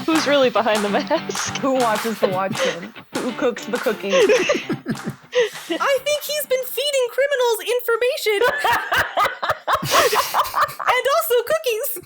Who's really behind the mask? Who watches the Watchmen? Who cooks the cookies? I think he's been feeding criminals information. And also cookies.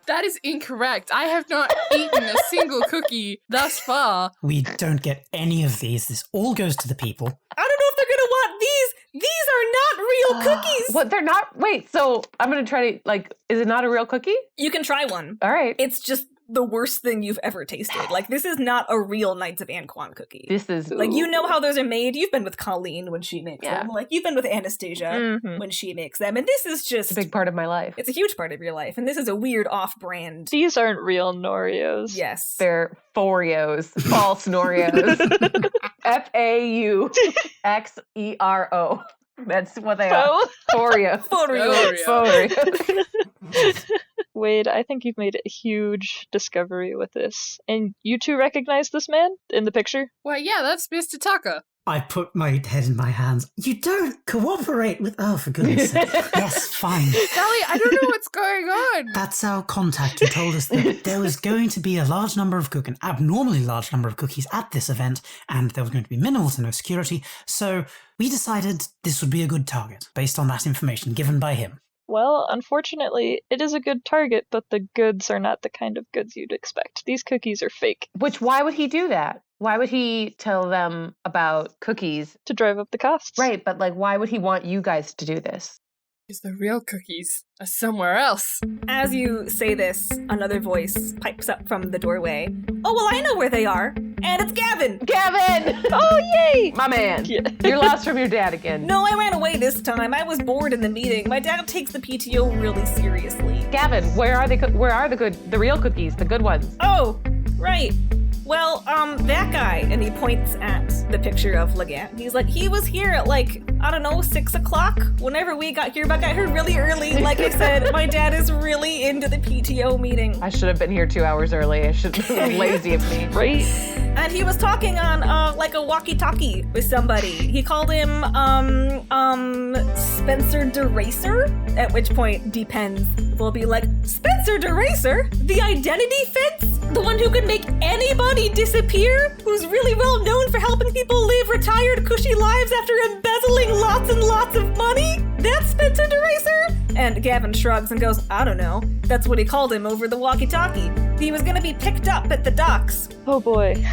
That is incorrect. I have not eaten a single cookie thus far. We don't get any of these. This all goes to the people. I don't know if they're gonna want these. These are not real cookies. What, they're not? Wait, so I'm gonna try to, like, is it not a real cookie? You can try one. All right. It's just the worst thing you've ever tasted. Like, this is not a real Knights of Anquan cookie. This is... Like, you know how those are made. You've been with Colleen when she makes them. Like, you've been with Anastasia when she makes them. And this is just... It's a big part of my life. It's a huge part of your life. And this is a weird off-brand. These aren't real Noreos. Yes. They're Foreos. False Noreos. F-A-U-X-E-R-O. That's what they are. Foreo. Foreo. Wade, I think you've made a huge discovery with this. And you two recognize this man in the picture? Well, yeah, that's Mr. Tucker. I put my head in my hands. You don't cooperate with... Oh, for goodness sake. Yes, fine. Sally, I don't know what's going on. That's our contact who told us that there was going to be a large number of an abnormally large number of cookies at this event, and there was going to be minimal to no security, so we decided this would be a good target, based on that information given by him. Well, unfortunately, it is a good target, but the goods are not the kind of goods you'd expect. These cookies are fake. Why would he do that? Why would he tell them about cookies? To drive up the costs. Right, but like, why would he want you guys to do this? Because the real cookies are somewhere else. As you say this, another voice pipes up from the doorway. Oh, well, I know where they are. And it's Gavin! Gavin! Oh, yay! My man! Yeah. You're lost from your dad again. No, I ran away this time. I was bored in the meeting. My dad takes the PTO really seriously. Gavin, where are the real cookies, the good ones? Oh, right. Well, that guy, and he points at the picture of Legat. He's like, he was here at like, I don't know, 6 o'clock whenever we got here, but I got here really early. Like I said, my dad is really into the PTO meeting. I should have been here 2 hours early. I should have been lazy of me. Right? And he was talking on, like a walkie-talkie with somebody. He called him, Spencer DeRacer, at which point Depends will be like, Spencer DeRacer? The identity fence? The one who could make anybody disappear? Who's really well known for helping people live retired, cushy lives after embezzling lots and lots of money? That's Spencer DeRacer? And Gavin shrugs and goes, I don't know. That's what he called him over the walkie-talkie. He was gonna be picked up at the docks. Oh boy.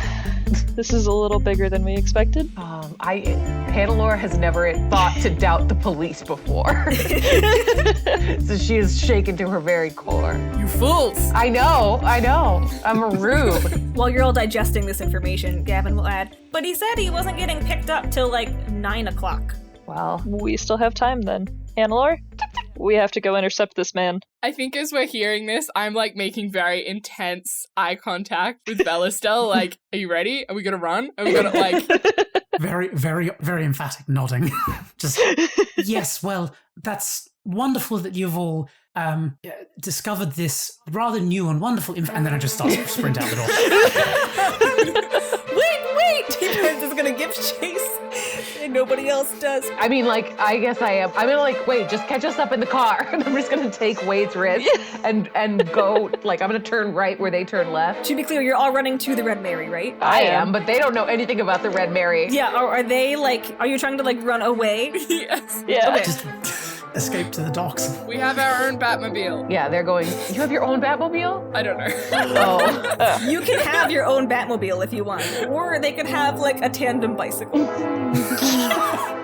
This is a little bigger than we expected. Hannelore has never thought to doubt the police before. So she is shaken to her very core. You fools! I know. I'm rude. While you're all digesting this information, Gavin will add, but he said he wasn't getting picked up till like 9 o'clock. Well, We still have time then. Hannelore, we have to go intercept this man. I think as we're hearing this, I'm like making very intense eye contact with Bellastel. Like, are you ready? Are we gonna run? Are we gonna like... Very, very, very emphatic nodding. Just, yes, well, that's wonderful that you've all discovered this rather new and wonderful and then I just start to sprint out the door. Wait! Depends is gonna give chase. And nobody else does. I mean, like, I guess I am. I'm gonna like, wait, just catch us up in the car. And I'm just gonna take Wade's wrist and go, like, I'm gonna turn right where they turn left. To be clear, you're all running to the Red Mary, right? I am, but they don't know anything about the Red Mary. Yeah, are they like, are you trying to like run away? Yes. Yeah. Okay. Just escape to the docks. We have our own Batmobile. Yeah, they're going, you have your own Batmobile? I don't know. Oh. You can have your own Batmobile if you want. Or they could have like a tandem bicycle.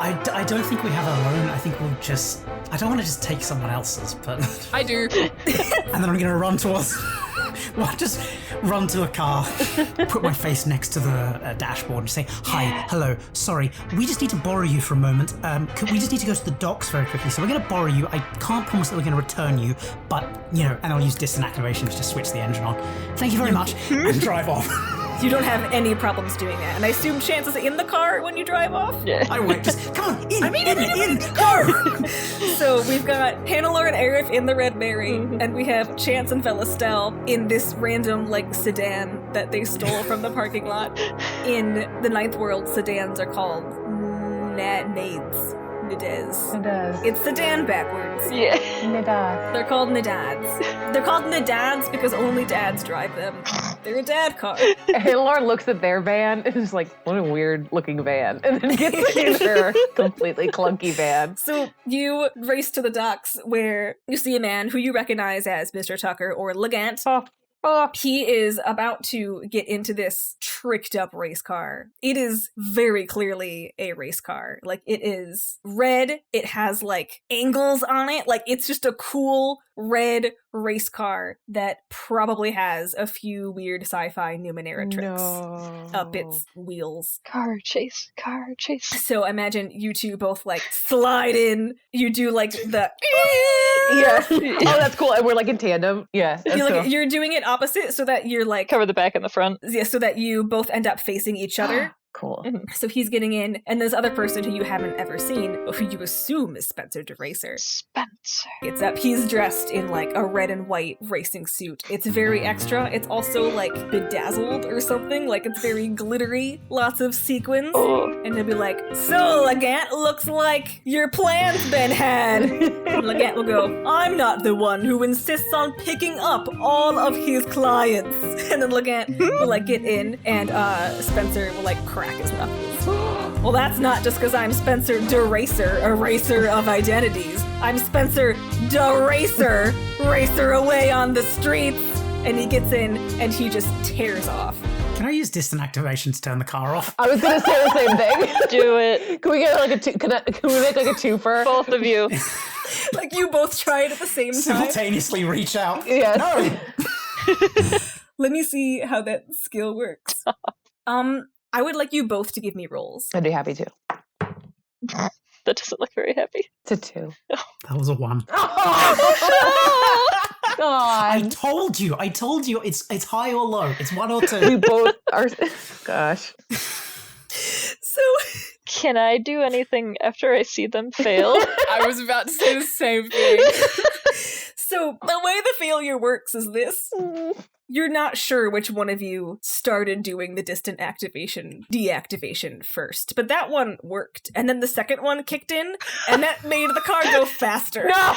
I don't think we have our own. I think we'll just... I don't want to just take someone else's, but... I do. And then I'm going to run towards... Well, just run to a car, put my face next to the dashboard and say, hi, hello, sorry, we just need to borrow you for a moment. We just need to go to the docks very quickly, so we're going to borrow you. I can't promise that we're going to return you, but, and I'll use distant activation to just switch the engine on. Thank you very much, and drive off. You don't have any problems doing that. And I assume Chance is in the car when you drive off? Yeah. I won't, just, come on, in, car! So we've got Hannelore and Arif in the Red Mary, and we have Chance and Velastel in this random, sedan that they stole from the parking lot. In the Ninth World, sedans are called Nades. Nadez. It's sedan backwards. Yeah. Nadaz. They're called Nadads. They're called Nadads because only dads drive them. They're a dad car. Hannelore looks at their van and is like, what a weird looking van. And then gets in their completely clunky van. So you race to the docks where you see a man who you recognize as Mr. Tucker or Legant. He is about to get into this tricked up race car. It is very clearly a race car. It is red. It has angles on it. It's just a cool red race car that probably has a few weird sci-fi Numenera tricks up its wheels. Car chase. So imagine you two both slide in. You do the Yeah. Oh, that's cool. And we're in tandem. Yeah. You're doing it opposite so that you're Cover the back and the front. yeah, so that you both end up facing each other. Cool. So he's getting in, and this other person who you haven't ever seen, who you assume is Spencer DeRacer, Spencer. gets up. He's dressed in a red and white racing suit. It's very extra. It's also bedazzled or something. It's very glittery. Lots of sequins. Oh. And he'll be like, "So, Legant, looks like your plan's been had." And Legant will go, "I'm not the one who insists on picking up all of his clients." And then Legant will get in, and Spencer will crack his knuckles. "Well, that's not just because I'm Spencer DeRacer, a racer of identities. I'm Spencer DeRacer, racer away on the streets." And he gets in, and he just tears off. Can I use distant activation to turn the car off? I was going to say the same thing. Do it. Can we get can we make a twofer? Both of you. You both try it at the same time. Simultaneously reach out. Yes. No! Let me see how that skill works. I would like you both to give me rolls. I'd be happy to. That doesn't look very happy. It's a 2. That was a 1. God. I told you, it's high or low. It's 1 or 2. We both are. Gosh. So, Can I do anything after I see them fail? I was about to say the same thing. so the way the failure works is this. You're not sure which one of you started doing the distant deactivation first, but that one worked. And then the second one kicked in, and that made the car go faster. No!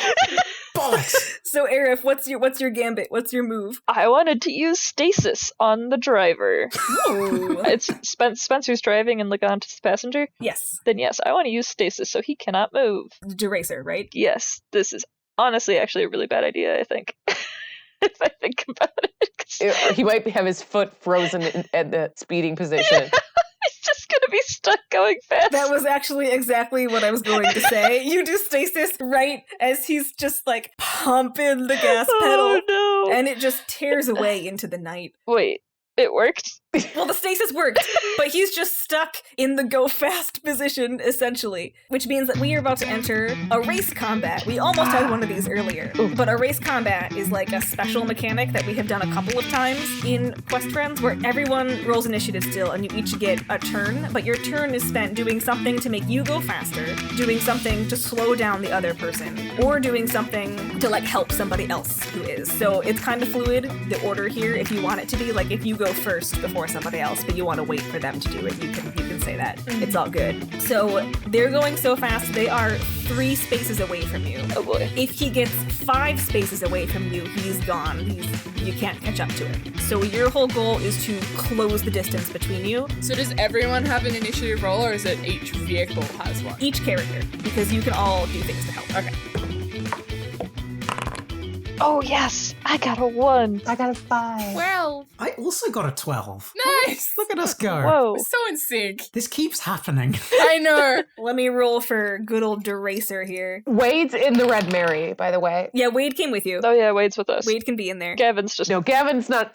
Bollocks! So Arif, what's your gambit? What's your move? I wanted to use stasis on the driver. Ooh. It's Spencer's driving and Legant is the passenger. Yes, Then yes, I want to use stasis so he cannot move. DeRacer, right? Yes, this is honestly actually a really bad idea, I think. If I think about it. He might have his foot frozen at the speeding position. He's just gonna be stuck going fast. That was actually exactly what I was going to say. You do stasis right as he's just pumping the gas pedal, Oh no. and it just tears away into the night. Wait, it worked? Well, the stasis worked, but he's just stuck in the go fast position, essentially, which means that we are about to enter a race combat. We almost had one of these earlier, but a race combat is a special mechanic that we have done a couple of times in Quest Friends, where everyone rolls initiative still, and you each get a turn, but your turn is spent doing something to make you go faster, doing something to slow down the other person, or doing something to help somebody else who is. So it's kind of fluid, the order here, if you want it to be, if you go first before somebody else, but you want to wait for them to do it, you can say that. It's all good. So they're going so fast, they are 3 spaces away from you. Oh boy. If he gets 5 spaces away from you, he's gone. You can't catch up to him. So your whole goal is to close the distance between you. So does everyone have an initiative roll, or is it each vehicle has one? Each character, because you can all do things to help. Okay. Oh yes. I got a 1. I got a 5. Well, I also got a 12. nice. Look at us go. Whoa. We're so in sync. This keeps happening. I know. Let me roll for good old Deracer here. Wade's in the Red Mary, by the way. Yeah, Wade came with you. Oh yeah, Wade's with us. Wade can be in there. Gavin's just No, Gavin's not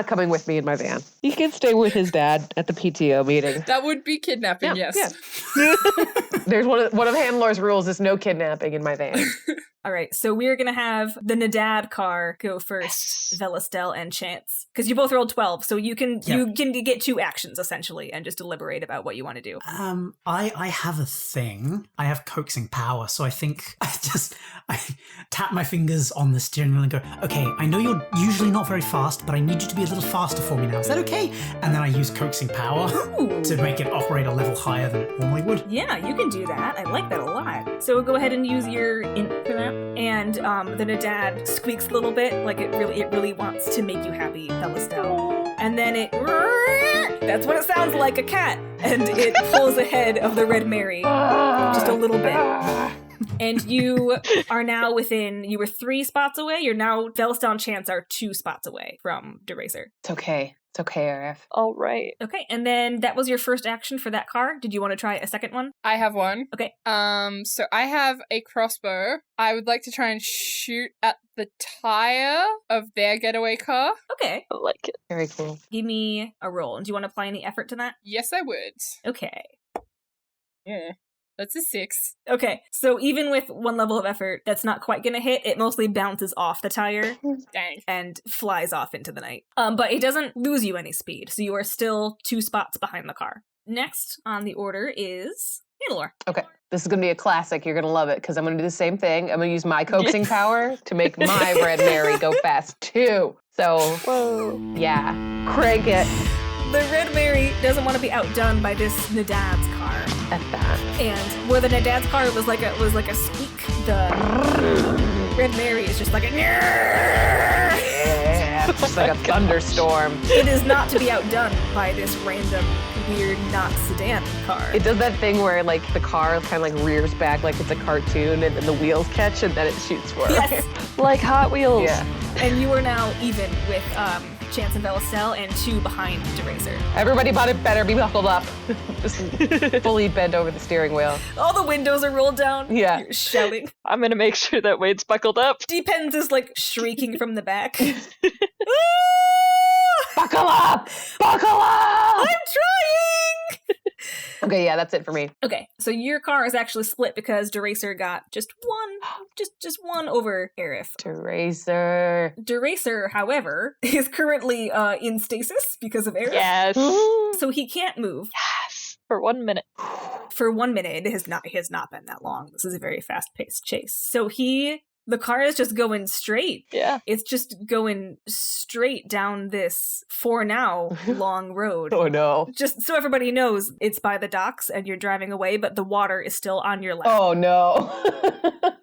coming with me in my van. He can stay with his dad at the PTO meeting. That would be kidnapping, Yeah, yes. yeah. There's one of Handler's rules is no kidnapping in my van. All right, so we're gonna have the Nadad car go first, Velastel and Chance, because you both rolled 12, so you can get 2 actions essentially, and just deliberate about what you want to do. I have a thing. I have coaxing power, so I think I tap my fingers on the steering wheel and go, okay, I know you're usually not very fast, but I need you to be a little faster for me now. Is that okay? And then I use coaxing power to make it operate a level higher than it normally would. Yeah, you can do that. I like that a lot. So go ahead and use your int for that. And the Nadad squeaks a little bit, like it really wants to make you happy, Velastel. And then that's what it sounds like, a cat. And it pulls ahead of the Red Mary just a little bit. And you are now you were 3 spots away. You're now, Velastel and Chance are 2 spots away from Deracer. It's okay. It's okay, Arif. all right. Okay, and then that was your first action for that car. Did you want to try a second one? I have one. Okay. So I have a crossbow. I would like to try and shoot at the tire of their getaway car. Okay. I like it. Very cool. Give me a roll. And do you want to apply any effort to that? Yes, I would. Okay. Yeah. That's a 6. Okay, so even with 1 level of effort, that's not quite gonna hit. It mostly bounces off the tire Dang. and flies off into the night. But it doesn't lose you any speed, so you are still 2 spots behind the car. Next on the order is Hannelore. Okay. This is going to be a classic. You're going to love it because I'm going to do the same thing. I'm going to use my coaxing power to make my Red Mary go fast too. So, Whoa. yeah, crank it The Red Mary doesn't want to be outdone by this Nadad's car. at that. And where the Nadad's car was like a squeak, the Red Mary is just like a Yeah, it's just like a thunderstorm. It is not to be outdone by this random weird not sedan car. It does that thing where like the car kind of like rears back like it's a cartoon and then the wheels catch and then it shoots forward. Yes. Like Hot Wheels. Yeah. And you are now even with Chance and Velastel and 2 behind Deracer. Everybody better be buckled up. Just fully bent over the steering wheel. All the windows are rolled down. Yeah. You're shouting. I'm gonna make sure that Wade's buckled up. Depends is like shrieking from the back. Buckle up! Buckle up! I'm trying! Okay, yeah, that's it for me. Okay, so your car is actually split because Deracer got just one over Arif. Eraser. Deracer, however, is currently in stasis because of Arif. Yes. So he can't move. Yes. For 1 minute. For 1 minute. It has not been that long. This is a very fast-paced chase. So the car is just going straight. Yeah. It's just going straight down this, for now, long road. Oh no. Just so everybody knows, it's by the docks and you're driving away, but the water is still on your left. Oh no.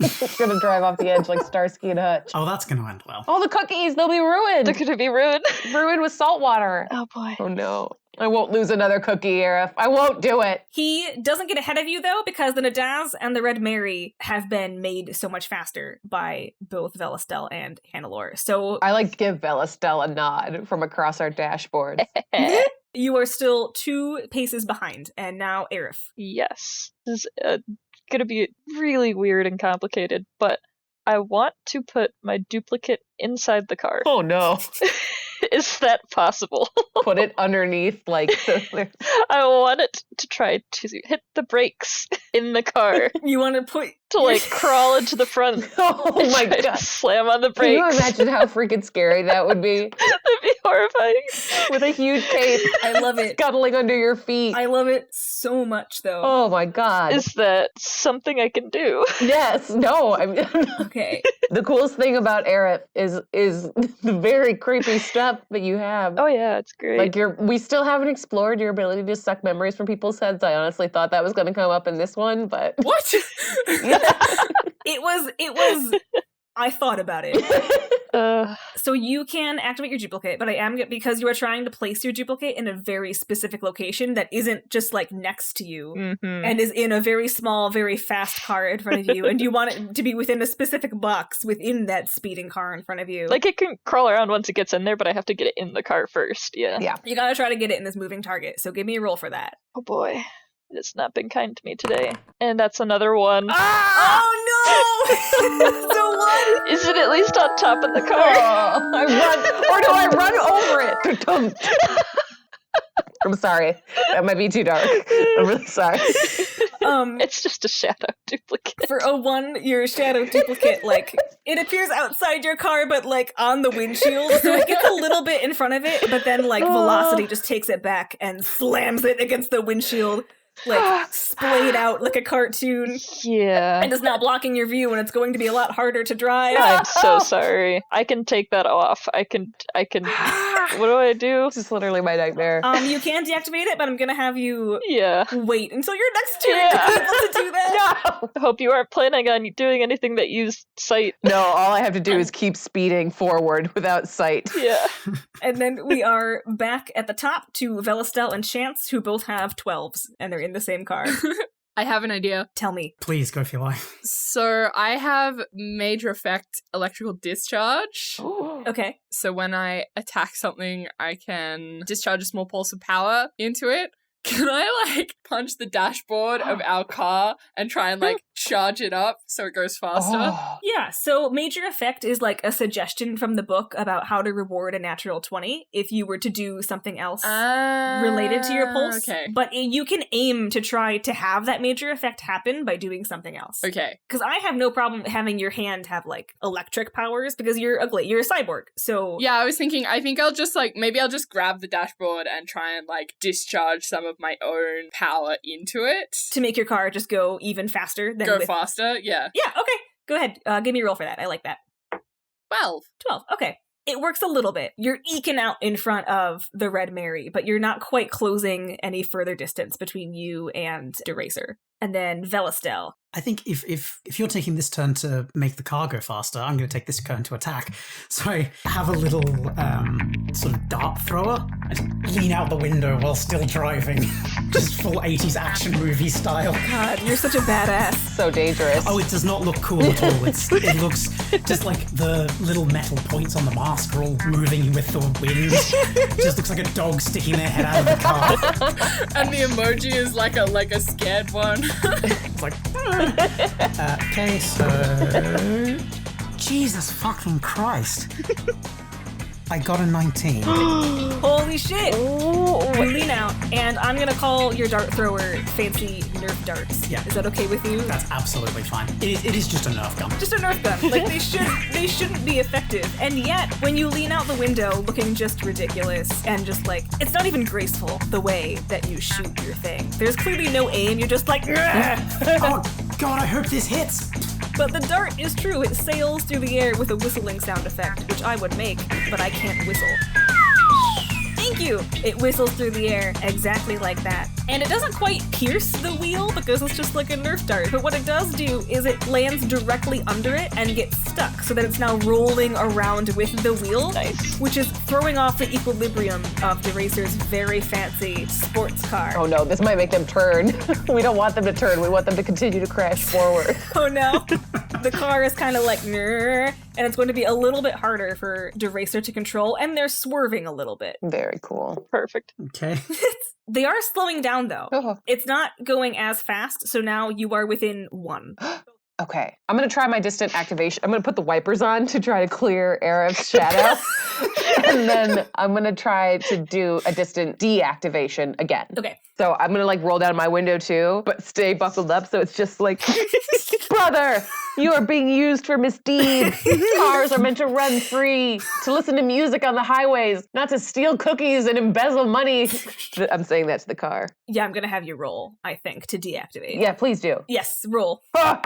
It's gonna drive off the edge like Starsky and Hutch. Oh, that's going to end well. All the cookies, they'll be ruined. They're gonna be ruined. Ruined with salt water. Oh boy. Oh no. I won't lose another cookie, Arif. I won't do it. He doesn't get ahead of you, though, because the Nadaz and the Red Mary have been made so much faster by both Velastel and Hannelore. So I like give Velastel a nod from across our dashboard. you are still 2 paces behind, and now Arif. Yes. This is gonna be really weird and complicated, but I want to put my duplicate inside the car. Oh no. Is that possible? Put it underneath like I want it to try to hit the brakes in the car You want to put... to like crawl into the front. Oh my Try to god. Slam on the Can you brakes. imagine how freaking scary that would be? That'd be horrifying. With a huge cape I love it. scuttling under your feet. I love it so much, though. Oh my god. Is that something I can do? Yes. No. I mean, Okay. the coolest thing about Arif is the very creepy stuff that you have. Oh yeah, it's great. Like we still haven't explored your ability to suck memories from people's heads. I honestly thought that was going to come up in this one, but What? It was I thought about it. So you can activate your duplicate, but I am because you are trying to place your duplicate in a very specific location that isn't just like next to you and is in a very small, very fast car in front of you, and you want it to be within a specific box within that speeding car in front of you. Like, it can crawl around once it gets in there, but I have to get it in the car first, yeah. Yeah. You gotta try to get it in this moving target, so give me a roll for that. Oh boy. It's not been kind to me today. And that's another one. Oh no! So what? Is it at least on top of the car? Oh, I run, or do I run over it? I'm sorry. That might be too dark. I'm really sorry. It's just a shadow duplicate. For a 1, your shadow duplicate, like, it appears outside your car, but, like, on the windshield, so it gets a little bit in front of it, but then, like, velocity just takes it back and slams it against the windshield, like, splayed out like a cartoon. Yeah. And is now blocking your view, and it's going to be a lot harder to drive. I'm so sorry. I can take that off. I can. What do I do? This is literally my nightmare. You can deactivate it, but I'm gonna have you Yeah. wait until your next turn to be able to do that. No! I hope you aren't planning on doing anything that used sight. No, all I have to do is keep speeding forward without sight. Yeah. And then we are back at the top to Velastel and Chance, who both have 12s, and they're in the same car. I have an idea. Tell me. Please go for your life. So I have major effect electrical discharge. Okay. So when I attack something, I can discharge a small pulse of power into it. Can I, like, punch the dashboard of our car and try and, like, charge it up so it goes faster? Oh. Yeah, so major effect is like a suggestion from the book about how to reward a natural 20 if you were to do something else related to your pulse. Okay. But you can aim to try to have that major effect happen by doing something else. Okay. Because I have no problem having your hand have, like, electric powers because you're a cyborg, so... Yeah, I was thinking, I think I'll just, like, maybe I'll just grab the dashboard and try and, like, discharge some of my own power into it. To make your car just go even faster than Go faster, yeah. Yeah, okay. Go ahead. Give me a roll for that. I like that. 12. 12. Okay. It works a little bit. You're eking out in front of the Red Mary, but you're not quite closing any further distance between you and Deracer. And then Velastel. I think if you're taking this turn to make the car go faster, I'm going to take this turn to attack. So I have a little sort of dart thrower. I just lean out the window while still driving. Just full 80s action movie style. God, you're such a badass. So dangerous. Oh, it does not look cool at all. It looks just like the little metal points on the mask are all moving with the wind. It just looks like a dog sticking their head out of the car. And the emoji is like a scared one. It's like... okay, so... Jesus fucking Christ. I got a 19. Holy shit! You lean out, and I'm gonna call your dart thrower fancy Nerf darts. Yeah. Is that okay with you? That's absolutely fine. It is just a Nerf gun. Just a Nerf gun. Like, they shouldn't be effective. And yet, when you lean out the window looking just ridiculous and just like, it's not even graceful the way that you shoot your thing. There's clearly no aim, you're just like, Oh, God, I hope this hits. But the dart is true. It sails through the air with a whistling sound effect, which I would make, but I can't whistle. Thank you! It whistles through the air exactly like that. And it doesn't quite pierce the wheel because it's just like a Nerf dart, but what it does do is it lands directly under it and gets stuck so that it's now rolling around with the wheel, which is throwing off the equilibrium of Deracer's very fancy sports car. Oh no, this might make them turn. We don't want them to turn. We want them to continue to crash forward. Oh no. The car is kind of like, and it's going to be a little bit harder for Deracer to control, and they're swerving a little bit. Very cool. Perfect. Okay. They are slowing down, though. Oh. It's not going as fast, so now you are within 1. Okay, I'm gonna try my distant activation. I'm gonna put the wipers on to try to clear Arif's shadow. And then I'm gonna try to do a distant deactivation again. Okay. So I'm gonna like roll down my window too, but stay buckled up so it's just like, brother, you are being used for misdeed. Cars are meant to run free, to listen to music on the highways, not to steal cookies and embezzle money. I'm saying that to the car. Yeah, I'm going to have you roll, I think, to deactivate. Yeah, please do. Yes, roll. Ah!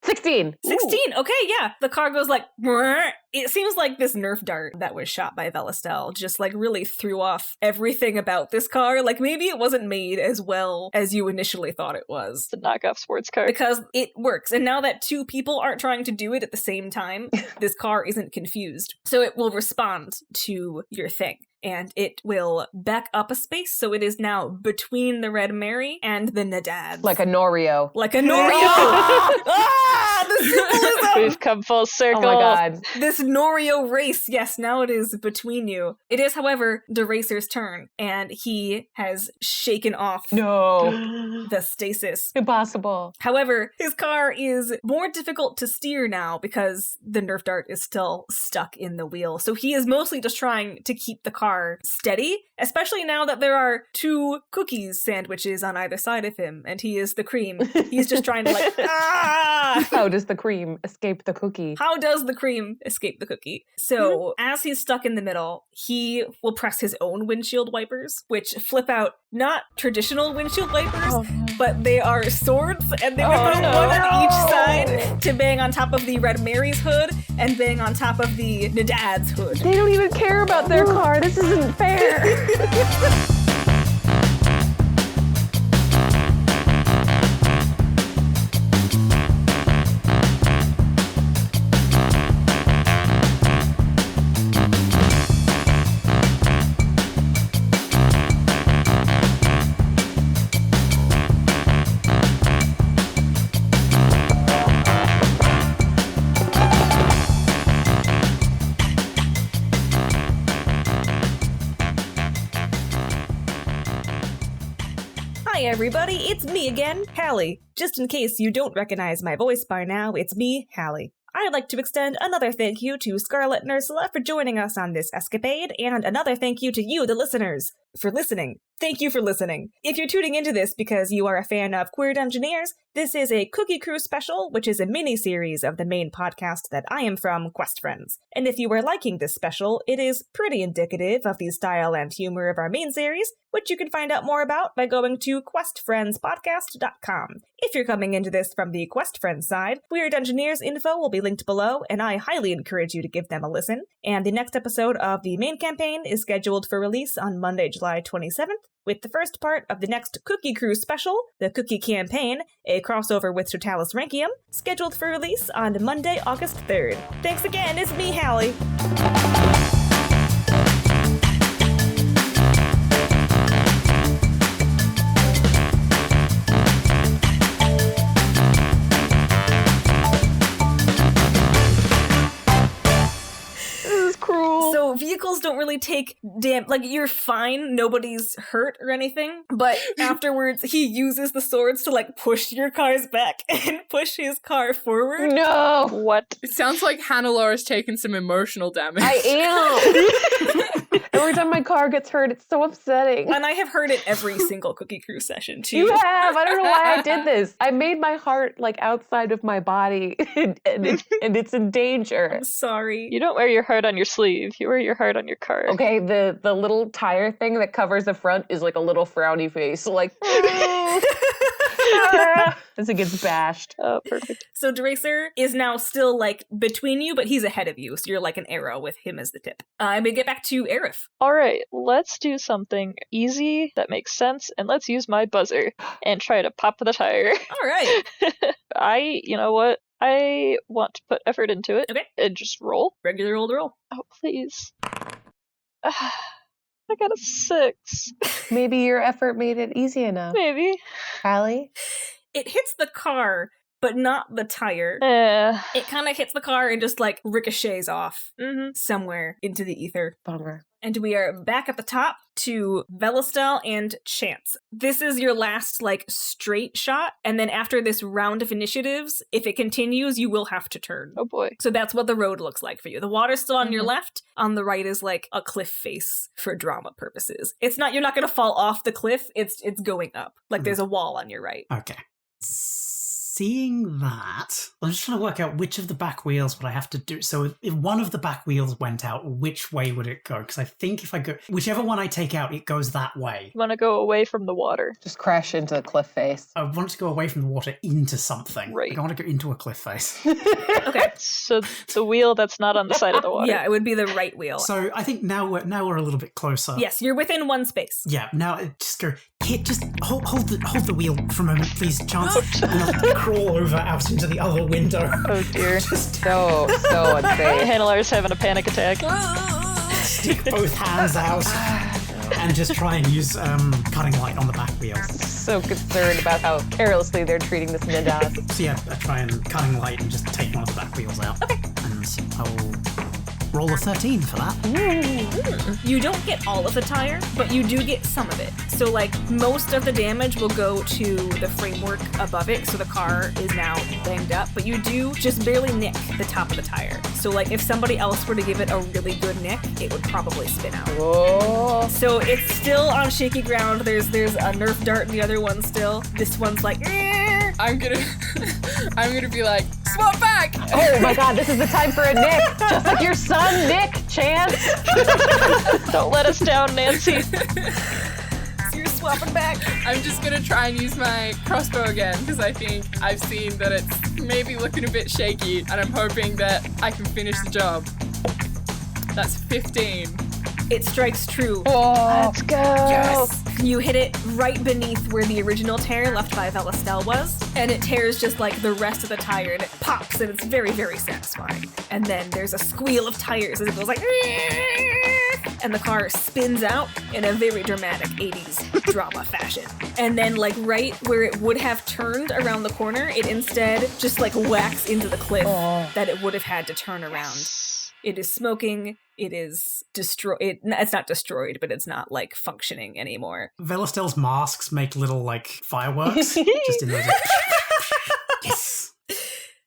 16. 16. Okay, yeah. The car goes like, "Brrr." It seems like this Nerf dart that was shot by Velastel just like really threw off everything about this car. Like maybe it wasn't made as well as you initially thought it was. It's a knockoff sports car. Because it works. And now that two people aren't trying to do it at the same time, this car isn't confused. So it will respond to your thing. And it will back up a space, so it is now between the Red Mary and the Nadads. Like a Norio. Like a Norio! Ah! The symbolism! We've come full circle. Oh my god. This Norio race, yes, now it is between you. It is, however, the racer's turn, and he has shaken off No. the stasis. Impossible. However, his car is more difficult to steer now because the Nerf dart is still stuck in the wheel. So he is mostly just trying to keep the car steady, especially now that there are 2 cookies sandwiches on either side of him, and he is the cream. He's just trying to like, ah! How does the cream escape the cookie? How does the cream escape the cookie? So, as he's stuck in the middle, he will press his own windshield wipers, which flip out not traditional windshield wipers, but they are swords, and they put one on each side to bang on top of the Red Mary's hood and bang on top of the Nadad's hood. They don't even care about their car. This isn't fair. Hi everybody, it's me again, Hallie. Just in case you don't recognize my voice by now, it's me, Hallie. I'd like to extend another thank you to Scarlet and Ursula for joining us on this escapade, and another thank you to you, the listeners, for listening. Thank you for listening. If you're tuning into this because you are a fan of Queer Dungeoneers, this is a Cookie Crew special, which is a mini-series of the main podcast that I am from, Quest Friends. And if you are liking this special, it is pretty indicative of the style and humor of our main series, which you can find out more about by going to questfriendspodcast.com. If you're coming into this from the Quest Friends side, Queer Dungeoneers info will be linked below, and I highly encourage you to give them a listen. And the next episode of the main campaign is scheduled for release on Monday, July 27th, with the first part of the next Cookie Crew special, the Cookie Campaign, a crossover with Totalis Rankium, scheduled for release on Monday, August 3rd. Thanks again, it's me, Hallie. So vehicles don't really take like you're fine, nobody's hurt or anything, but afterwards he uses the swords to like push your cars back and push his car forward. No. What? It sounds like Hannah-Laura's taken some emotional damage. I am. Every time my car gets hurt, it's so upsetting. And I have heard it every single Cookie Crew session too. You have. I don't know why I did this. I made my heart like outside of my body, and it's in danger. I'm sorry. You don't wear your heart on your sleeve. You wear your heart on your car. Okay, the little tire thing that covers the front is like a little frowny face, like as it gets bashed. Oh, perfect. So Dracer is now still like between you, but he's ahead of you, so you're like an arrow with him as the tip. I'm gonna get back to Aerith. All right, let's do something easy that makes sense, and let's use my buzzer and try to pop the tire. All right. You know what? I want to put effort into it. Okay. And just roll. Regular old roll. Oh, please. I got a 6. Maybe your effort made it easy enough. Maybe. Hallie? It hits the car, but not the tire. It kind of hits the car and just like ricochets off somewhere into the ether. Bummer. And we are back at the top to Velastel and Chance. This is your last like straight shot, and then after this round of initiatives, if it continues, you will have to turn. Oh boy. So that's what the road looks like for you. The water's still on your left. On the right is like a cliff face for drama purposes. It's not, you're not going to fall off the cliff. It's going up. Like there's a wall on your right. Okay. seeing that, I'm just trying to work out which of the back wheels would I have to do. So if one of the back wheels went out, which way would it go? Because I think if I go, whichever one I take out, it goes that way. You want to go away from the water. Just crash into the cliff face. I want to go away from the water into something. Right. I don't want to go into a cliff face. Okay. So the wheel that's not on the side of the water. Yeah, it would be the right wheel. So I think now we're a little bit closer. Yes, you're within one space. Yeah. Now just go hit. Just hold the wheel for a moment, please, Chance. And I'll crawl over out into the other window. Oh dear. Just So unsafe. Handler's having a panic attack. stick both hands out and just try and use cutting light on the back wheel. So concerned about how carelessly they're treating this Midas. So yeah, I try and cutting light and just take one of the back wheels out. Okay. And I'll roll a 13 for that. You don't get all of the tire, but you do get some of it. So like most of the damage will go to the framework above it, so the car is now banged up, but you do just barely nick the top of the tire. So like if somebody else were to give it a really good nick, it would probably spin out. Oh. So it's still on shaky ground. There's a Nerf dart in the other one still. This one's like, I'm gonna be like, swap back! Oh my god, this is the time for a Nick! Just like your son, Nick, Chance! Don't let us down, Nancy. so you're swapping back. I'm just gonna try and use my crossbow again, because I think I've seen that it's maybe looking a bit shaky, and I'm hoping that I can finish the job. That's 15. It strikes true. Let's go. Yes! You hit it right beneath where the original tear left by Velestel was, and it tears just like the rest of the tire, and it pops, and it's very, very satisfying. And then there's a squeal of tires as it goes like, and the car spins out in a very dramatic 80s drama fashion. And then like right where it would have turned around the corner, it instead just like whacks into the cliff that it would have had to turn around. It is smoking. It is destroyed. It's not destroyed, but it's not like functioning anymore. Velestel's masks make little like fireworks just in those. Yes.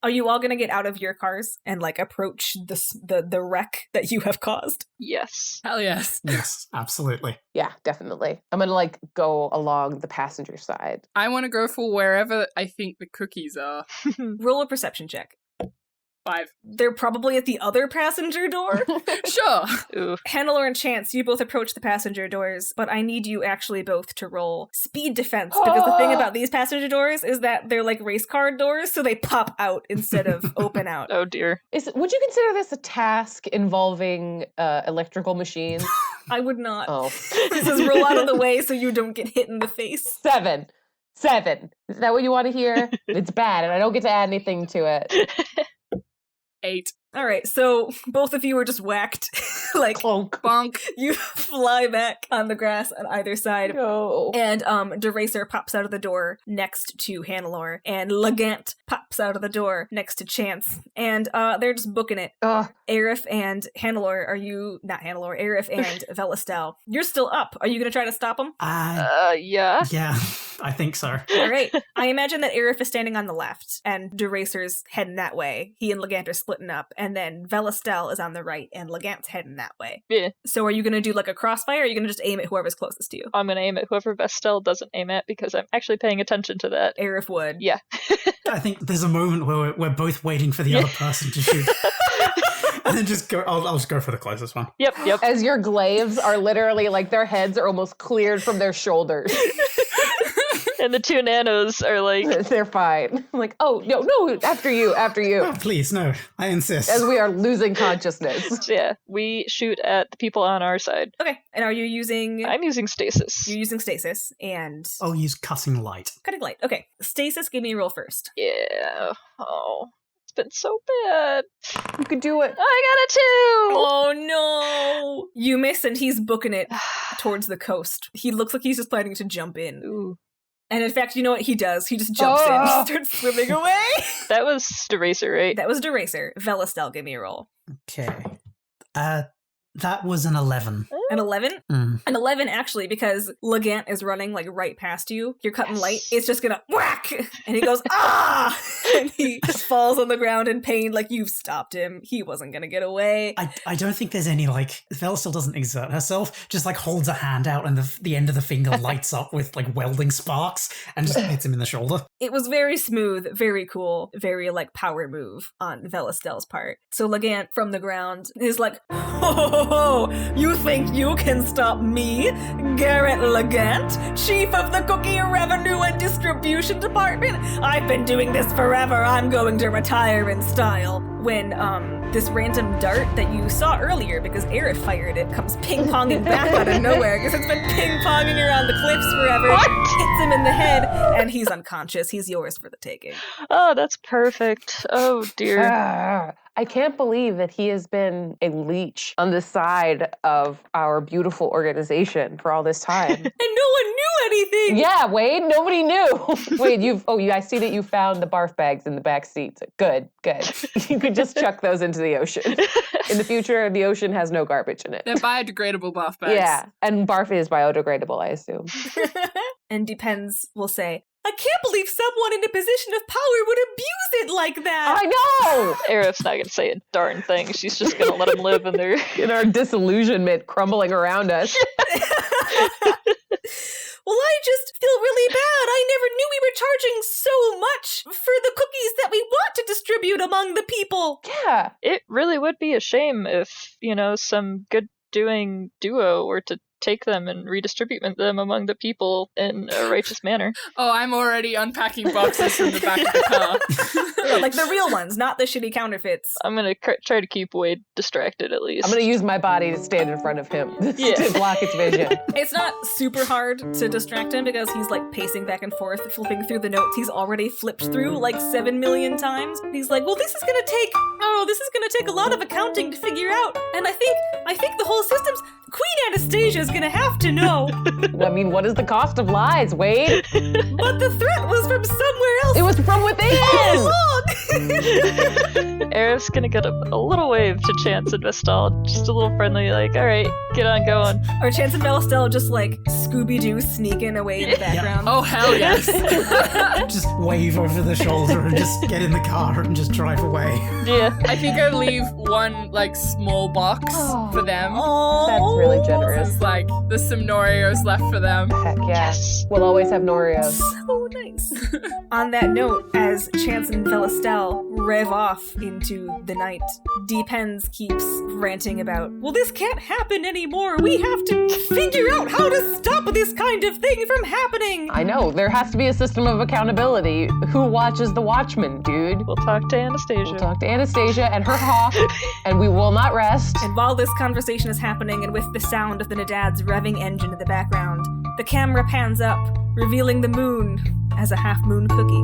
Are you all gonna get out of your cars and like approach the wreck that you have caused? Yes. Hell yes. Yes, absolutely. Yeah, definitely. I'm gonna like go along the passenger side. I want to go for wherever I think the cookies are. Roll a perception check. 5. They're probably at the other passenger door. Sure. Ooh. Hannelore and Chance, you both approach the passenger doors, but I need you actually both to roll speed defense, because the thing about these passenger doors is that they're like race car doors, so they pop out instead of open out. Oh dear. Would you consider this a task involving electrical machines? I would not. Oh. This is roll out of the way so you don't get hit in the face. 7. Is that what you want to hear? It's bad, and I don't get to add anything to it. 8. All right, so both of you are just whacked. Like, Clunk. Bonk. you fly back on the grass on either side. No. And DeRacer pops out of the door next to Hannelore, and Legant pops out of the door next to Chance, and they're just booking it. Ugh. Aerith and Hannelore, Aerith and Velestel, you're still up. Are you going to try to stop them? Yeah. Yeah, I think so. All right. I imagine that Aerith is standing on the left, and DeRacer's heading that way. He and Legant are splitting up, and then Velestel is on the right, and Legant's heading that way. Yeah. So are you going to do like a crossfire, or are you going to just aim at whoever's closest to you? I'm gonna aim at whoever Vestel doesn't aim at because I'm actually paying attention to that. Aerith would. Yeah. I think there's a moment where we're both waiting for the other person to shoot. And then just go, I'll just go for the closest one. Yep. As your glaives are literally like their heads are almost cleared from their shoulders. And the two nanos are like, They're fine. I'm like, oh, no, after you. Oh, please, no, I insist. As we are losing consciousness. yeah, we shoot at the people on our side. Okay. And are you using... I'm using stasis. You're using stasis and I'll use cutting light. cutting light. Okay. Stasis, give me a roll first. Yeah. Oh, it's been so bad. You could do it. I got a 2! Oh no! You miss, and he's booking it towards the coast. He looks like he's just planning to jump in. Ooh. And in fact, you know what he does? He just jumps in and starts swimming away. That was Deracer, right? That was DeRacer. Velestel, give me a roll. Okay. That was an 11. An 11? Mm. An 11, actually, because Legant is running, like, right past you. You're cutting light. It's just gonna whack! And he goes, ah! And he just falls on the ground in pain, like, you've stopped him. He wasn't gonna get away. I don't think there's any, like, Vel still doesn't exert herself, just, like, holds a hand out and the end of the finger lights up with, like, welding sparks and just hits him in the shoulder. It was very smooth, very cool, very, like, power move on Velastel's part. So Legant, from the ground, is like, ho ho ho, you think you can stop me, Garrett Legant, Chief of the Cookie Revenue and Distribution Department? I've been doing this forever, I'm going to retire in style. When, this random dart that you saw earlier, because Aerith fired it, comes ping-ponging back out of nowhere, because it's been ping-ponging around the cliffs forever, hits him in the head, and he's unconscious. He's yours for the taking. Oh, that's perfect. Oh, dear. I can't believe that he has been a leech on the side of our beautiful organization for all this time. And no one knew anything! Yeah, Wade, nobody knew. Wade, I see that you found the barf bags in the back seats. Good. You could just chuck those into the ocean. In the future, the ocean has no garbage in it. They're biodegradable bath bags. Yeah, and barf is biodegradable, I assume. And Depends will say, I can't believe someone in a position of power would abuse it like that! I know! Aerith's not gonna say a darn thing. She's just gonna let him live in there. In our disillusionment crumbling around us. Well, I just feel really bad. I never knew we were charging so much for the cookies that we want to distribute among the people. Yeah. It really would be a shame if, some good doing duo were to take them and redistribute them among the people in a righteous manner. Oh, I'm already unpacking boxes from the back of the car. Yeah, like the real ones, not the shitty counterfeits. I'm gonna try to keep Wade distracted at least. I'm going to use my body to stand in front of him to block its vision. It's not super hard to distract him because he's like pacing back and forth, flipping through the notes he's already flipped through like 7 million times. He's like, well, this is gonna take a lot of accounting to figure out. And I think the whole system's Queen Anastasia is gonna have to know. I mean, what is the cost of lies, Wade? But the threat was from somewhere else. It was from within! all along. Aerith's gonna get a little wave to Chance and Vestal, just a little friendly, like, alright, get on going. Or Chance and Velastel just like Scooby-Doo sneaking away in the background. Oh, hell yes. Just wave over the shoulder and just get in the car and just drive away. Yeah. I think I'd leave one, small box for them. Oh, That's really generous. It's there's some Noreos left for them. Heck yeah. Yes. We'll always have Noreos. so nice. On that note, as Chance and Velastel rev off into the night, Depends keeps ranting about, well, this can't happen anymore. We have to figure out how to stop this kind of thing from happening. I know, there has to be a system of accountability. Who watches the Watchmen, dude? We'll talk to Anastasia. We'll talk to Anastasia and her hawk, and we will not rest. And while this conversation is happening, and with the sound of the Nadad's revving engine in the background, the camera pans up, revealing the moon as a half-moon cookie.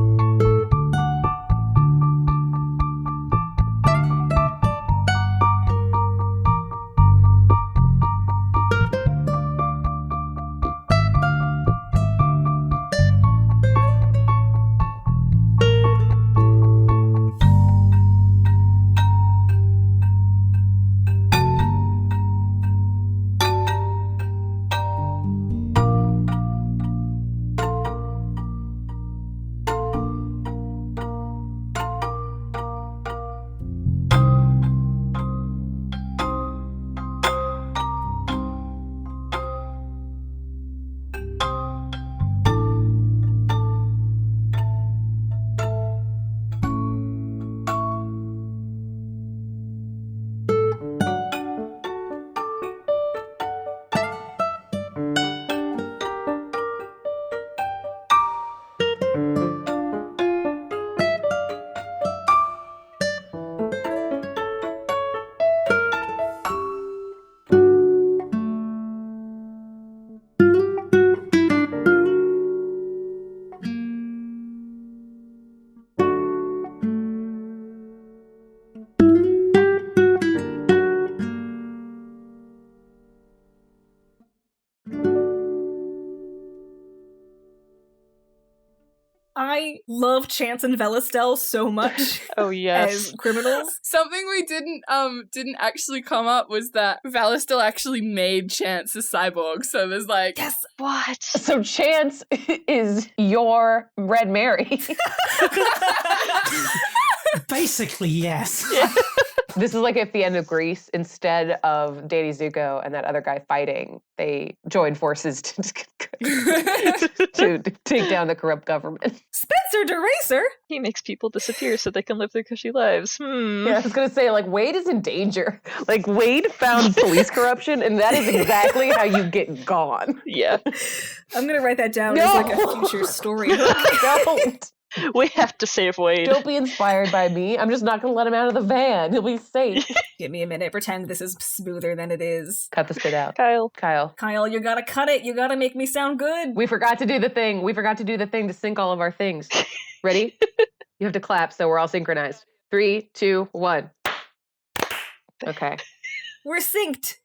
I love Chance and Velastel so much Oh yes. as criminals. Something we didn't actually come up was that Valis actually made Chance a cyborg. So there's like, Yes. What? So Chance is your Red Mary. Basically, yes. This is like at the end of Grease, instead of Danny Zuko and that other guy fighting, they join forces to take down the corrupt government. Spencer DeRacer? He makes people disappear so they can live their cushy lives. Yeah, I was going to say, like, Wade is in danger. Like, Wade found police corruption, and that is exactly how you get gone. Yeah. I'm going to write that down as like a future story. Don't. We have to save Wade. Don't be inspired by me. I'm just not going to let him out of the van. He'll be safe. Give me a minute. Pretend this is smoother than it is. Cut the spit out. Kyle. Kyle. Kyle, you gotta cut it. You gotta make me sound good. We forgot to do the thing. We forgot to do the thing to sync all of our things. Ready? You have to clap so we're all synchronized. 3, 2, 1. Okay. We're synced.